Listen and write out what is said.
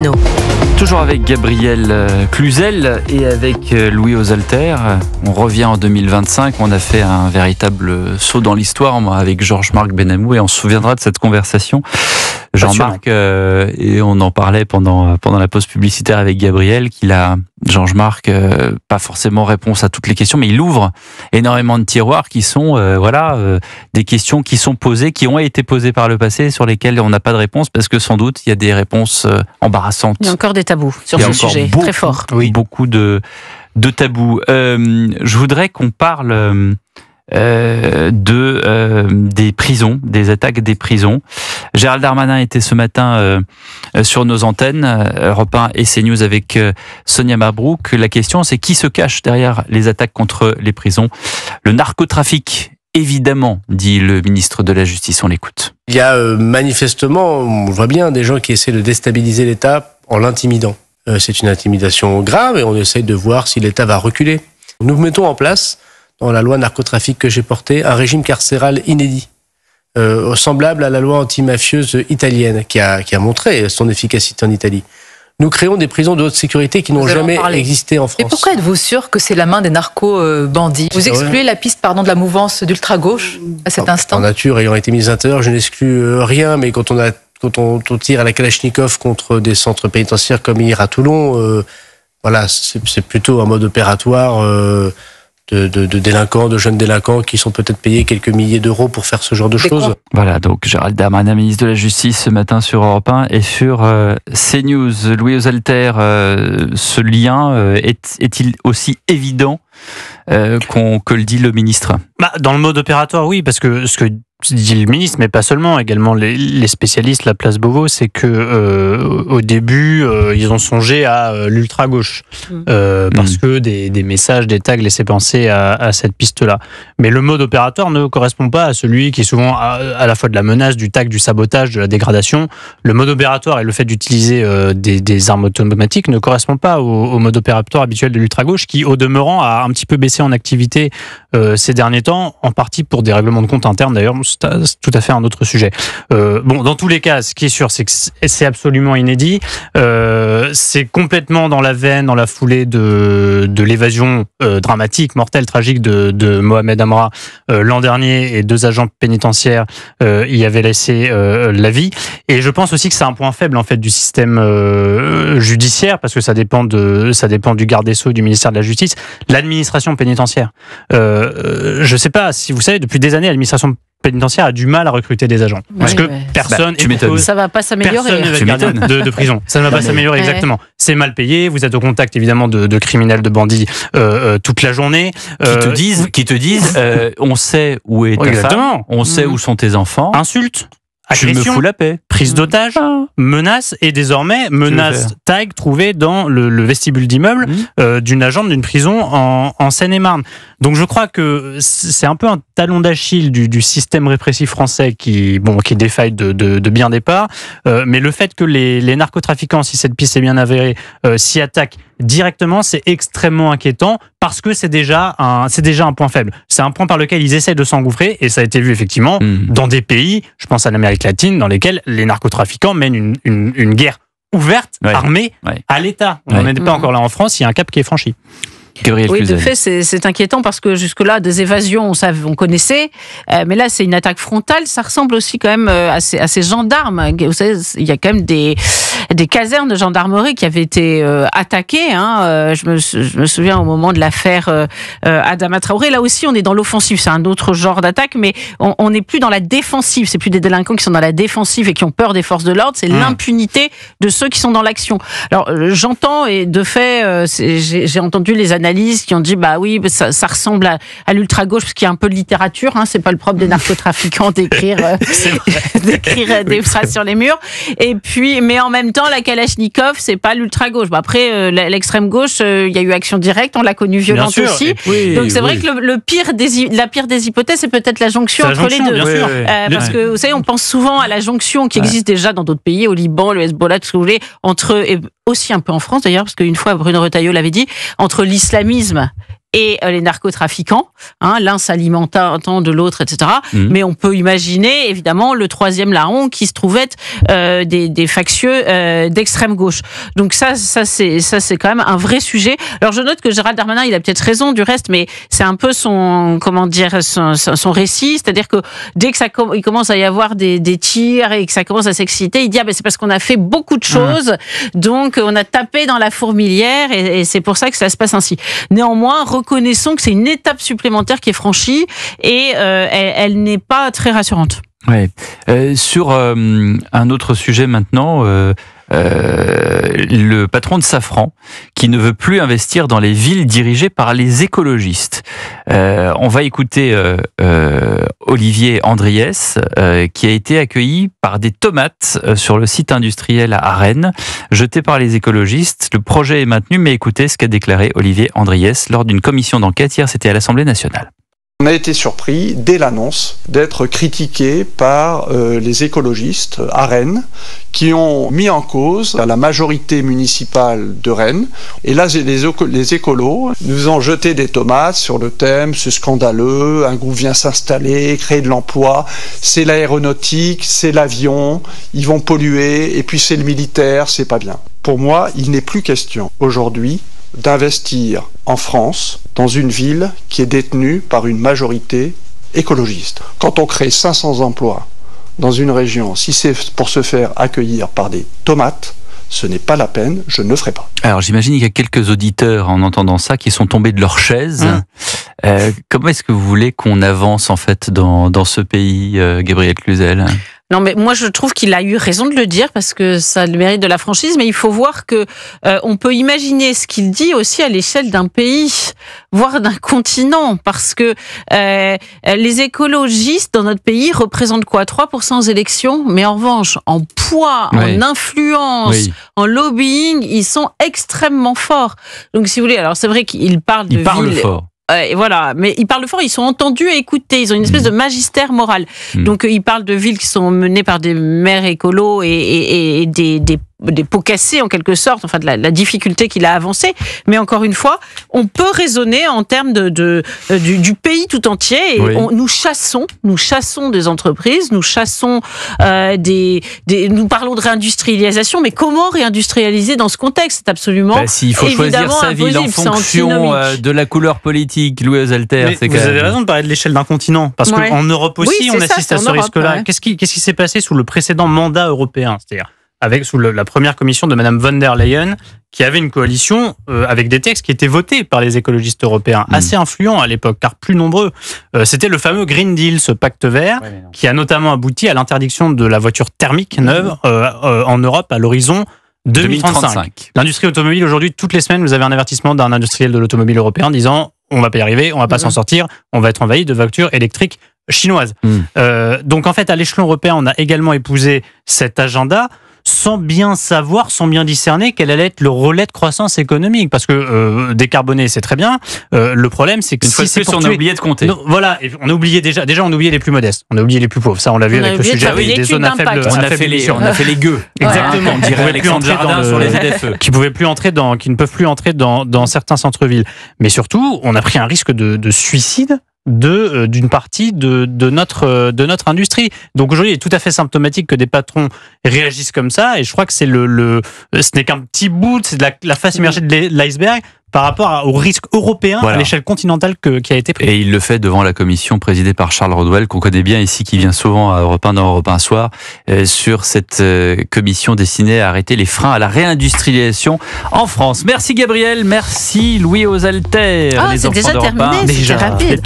No. Toujours avec Gabriel Cluzel et avec Louis Osalter. On revient en 2025. On a fait un véritable saut dans l'histoire avec Georges-Marc Benamou et on se souviendra de cette conversation. Jean-Marc, et on en parlait pendant la pause publicitaire avec Gabriel, Georges-Marc, pas forcément réponse à toutes les questions, mais il ouvre énormément de tiroirs qui sont, des questions qui sont posées, qui ont été posées par le passé, sur lesquelles on n'a pas de réponse, parce que sans doute, il y a des réponses embarrassantes. Il y a encore des tabous sur ce sujet, très fort. Oui, beaucoup de tabous. Je voudrais qu'on parle des prisons, des attaques des prisons. Gérald Darmanin était ce matin sur nos antennes, Europe 1 et CNews avec Sonia Mabrouk. La question, c'est qui se cache derrière les attaques contre les prisons? Le narcotrafic, évidemment, dit le ministre de la Justice. On l'écoute. Il y a manifestement, on voit bien, des gens qui essaient de déstabiliser l'État en l'intimidant. C'est une intimidation grave et on essaye de voir si l'État va reculer. Nous mettons en place, dans la loi narcotrafic que j'ai portée, un régime carcéral inédit, semblable à la loi antimafieuse italienne, qui a montré son efficacité en Italie. Nous créons des prisons de haute sécurité qui n'ont jamais existé en France. Et pourquoi êtes-vous sûr que c'est la main des narco-bandits? Vous excluez la piste de la mouvance d'ultra-gauche à cet instant? En nature, ayant été ministre de l'Intérieur, je n'exclus rien, mais quand on tire à la Kalachnikov contre des centres pénitentiaires comme hier à Toulon, c'est plutôt un mode opératoire de délinquants, de jeunes délinquants qui sont peut-être payés quelques milliers d'euros pour faire ce genre de choses. Voilà, donc Gérald Darmanin, ministre de la Justice, ce matin sur Europe 1 et sur CNews. Louis Osalter, ce lien est-il aussi évident que le dit le ministre? Dans le mode opératoire, oui, parce que ce que dit le ministre, mais pas seulement, également les spécialistes, la place Beauvau, c'est que au début, ils ont songé à l'ultra-gauche, parce que des messages, des tags laissaient penser à cette piste-là. Mais le mode opératoire ne correspond pas à celui qui est souvent à la fois de la menace, du tag, du sabotage, de la dégradation. Le mode opératoire et le fait d'utiliser des armes automatiques ne correspond pas au mode opératoire habituel de l'ultra-gauche, qui, au demeurant, a un petit peu baissé en activité ces derniers temps, en partie pour des règlements de compte internes d'ailleurs. C'est tout à fait un autre sujet. Dans tous les cas, ce qui est sûr, c'est que c'est absolument inédit. C'est complètement dans la veine, dans la foulée de l'évasion dramatique, mortelle, tragique de Mohamed Amra l'an dernier, et 2 agents pénitentiaires y avaient laissé la vie. Et je pense aussi que c'est un point faible en fait du système judiciaire, parce que ça dépend du garde des Sceaux, du ministère de la Justice, l'administration pénitentiaire. Je ne sais pas si vous savez, depuis des années, l'administration pénitentiaire a du mal à recruter des agents. Parce que personne... ça va pas s'améliorer. Personne ne va être gardien de prison. Ça ne va pas s'améliorer, exactement. C'est mal payé, vous êtes au contact évidemment de criminels, de bandits toute la journée. Qui te disent on sait où est ta femme, on sait où sont tes enfants. Insultes, agression, tu me fous la paix. Prise d'otage, menaces, et désormais menaces tag trouvées dans le vestibule d'immeuble d'une agente d'une prison en Seine-et-Marne. Donc je crois que c'est un peu un talon d'Achille du système répressif français qui défaille de bien des parts. Mais le fait que les narcotrafiquants, si cette piste est bien avérée, s'y attaquent directement, c'est extrêmement inquiétant, parce que c'est déjà un point faible. C'est un point par lequel ils essaient de s'engouffrer, et ça a été vu effectivement dans des pays, je pense à l'Amérique latine, dans lesquels les narcotrafiquants mènent une guerre ouverte, armée, à l'État. On n'en est pas encore là en France, il y a un cap qui est franchi. Oui, de fait, c'est inquiétant, parce que jusque-là, des évasions, on connaissait, mais là, c'est une attaque frontale. Ça ressemble aussi quand même à ces gendarmes. Vous savez, il y a quand même des casernes de gendarmerie qui avaient été attaquées. Je me souviens au moment de l'affaire Adama Traoré. Là aussi, on est dans l'offensive. C'est un autre genre d'attaque, mais on n'est plus dans la défensive. C'est plus des délinquants qui sont dans la défensive et qui ont peur des forces de l'ordre. C'est l'impunité de ceux qui sont dans l'action. Alors, j'entends, et de fait, j'ai entendu les analyses qui ont dit ça ressemble à l'ultra-gauche, parce qu'il y a un peu de littérature, c'est pas le propre des narcotrafiquants d'écrire des phrases sur les murs. Et puis, mais en même temps, la Kalachnikov, c'est pas l'ultra-gauche. Après, l'extrême gauche, il y a eu Action Directe, on l'a connue violente aussi. Donc c'est vrai que la pire des hypothèses, c'est peut-être la jonction entre les deux. Parce que vous savez, on pense souvent à la jonction qui existe déjà dans d'autres pays, au Liban, le Hezbollah, tout ce que vous voulez, et aussi un peu en France d'ailleurs, parce qu'une fois Bruno Retailleau l'avait dit, entre l'islamisme et les narcotrafiquants, l'un s'alimentant de l'autre, etc. Mais on peut imaginer, évidemment, le troisième larron qui se trouve être des factieux d'extrême gauche. Donc ça c'est quand même un vrai sujet. Alors je note que Gérald Darmanin, il a peut-être raison du reste, mais c'est un peu son récit, c'est-à-dire que dès que il commence à y avoir des tirs et que ça commence à s'exciter, il dit c'est parce qu'on a fait beaucoup de choses, donc on a tapé dans la fourmilière et c'est pour ça que ça se passe ainsi. Néanmoins, reconnaissons que c'est une étape supplémentaire qui est franchie et elle n'est pas très rassurante. Ouais. Sur un autre sujet maintenant, le patron de Safran qui ne veut plus investir dans les villes dirigées par les écologistes. On va écouter Olivier Andriès qui a été accueilli par des tomates sur le site industriel à Rennes, jetées par les écologistes. Le projet est maintenu, mais écoutez ce qu'a déclaré Olivier Andriès lors d'une commission d'enquête. Hier, c'était à l'Assemblée nationale. On a été surpris, dès l'annonce, d'être critiqué par les écologistes à Rennes, qui ont mis en cause la majorité municipale de Rennes. Et là, les écolos nous ont jeté des tomates sur le thème « c'est scandaleux, un groupe vient s'installer, créer de l'emploi, c'est l'aéronautique, c'est l'avion, ils vont polluer, et puis c'est le militaire, c'est pas bien ». Pour moi, il n'est plus question aujourd'hui d'investir en France dans une ville qui est détenue par une majorité écologiste. Quand on crée 500 emplois dans une région, si c'est pour se faire accueillir par des tomates, ce n'est pas la peine, je ne le ferai pas. Alors j'imagine qu'il y a quelques auditeurs en entendant ça qui sont tombés de leur chaise. Comment est-ce que vous voulez qu'on avance en fait dans ce pays, Gabrielle Cluzel ? Non, mais moi je trouve qu'il a eu raison de le dire parce que ça le mérite de la franchise. Mais il faut voir que on peut imaginer ce qu'il dit aussi à l'échelle d'un pays, voire d'un continent, parce que les écologistes dans notre pays représentent quoi ? 3% aux élections, mais en revanche, en poids, en influence, en lobbying, ils sont extrêmement forts. Donc si vous voulez, alors c'est vrai qu'ils parlent de villes. Ils parlent fort. Et voilà, mais ils parlent fort, ils sont entendus et écoutés, ils ont une espèce de magistère moral. Donc ils parlent de villes qui sont menées par des maires écolos et des pots cassés en quelque sorte, enfin de la difficulté qu'il a avancée. Mais encore une fois, on peut raisonner en termes du pays tout entier. Et nous chassons des entreprises, nous chassons nous parlons de réindustrialisation, mais comment réindustrialiser dans ce contexte ? C'est absolument s'il faut choisir sa ville en fonction de la couleur politique, Louis Osalter, vous avez raison de parler de l'échelle d'un continent, parce qu'en Europe aussi, on assiste à ce risque-là. Ouais. Qu'est-ce qui s'est passé sous le précédent mandat européen ? C'est-à-dire sous la première commission de Madame von der Leyen, qui avait une coalition avec des textes qui étaient votés par les écologistes européens, assez influents à l'époque, car plus nombreux. C'était le fameux Green Deal, ce pacte vert, qui a notamment abouti à l'interdiction de la voiture thermique neuve en Europe à l'horizon 2035. L'industrie automobile, aujourd'hui, toutes les semaines, vous avez un avertissement d'un industriel de l'automobile européen disant « on va pas y arriver, on va pas s'en sortir, on va être envahi de voitures électriques chinoises ». Donc en fait, à l'échelon européen, on a également épousé cet agenda sans bien savoir, sans bien discerner quel allait être le relais de croissance économique. Parce que décarboner, c'est très bien. Le problème, c'est que une fois de plus, on a oublié de compter. Non, voilà, on a oublié déjà on a oublié les plus modestes, on a oublié les plus pauvres. Ça, on l'a vu avec le sujet des zones à faible on a fait les gueux. Exactement. On dirait Alexandre Jardin sur les ZFE. Qui ne peuvent plus entrer dans certains centres-villes. Mais surtout, on a pris un risque de suicide d'une partie de notre industrie. Donc aujourd'hui, il est tout à fait symptomatique que des patrons réagissent comme ça, et je crois que ce n'est qu'un petit bout, c'est de la face immergée de l'iceberg par rapport au risque européen à l'échelle continentale qui a été pris. Et il le fait devant la commission présidée par Charles Rodwell, qu'on connaît bien ici, qui vient souvent à Europe 1 dans Europe 1 Soir, sur cette commission destinée à arrêter les freins à la réindustrialisation en France. Merci Gabriel, merci Louis Osalter. C'est déjà terminé, c'est rapide.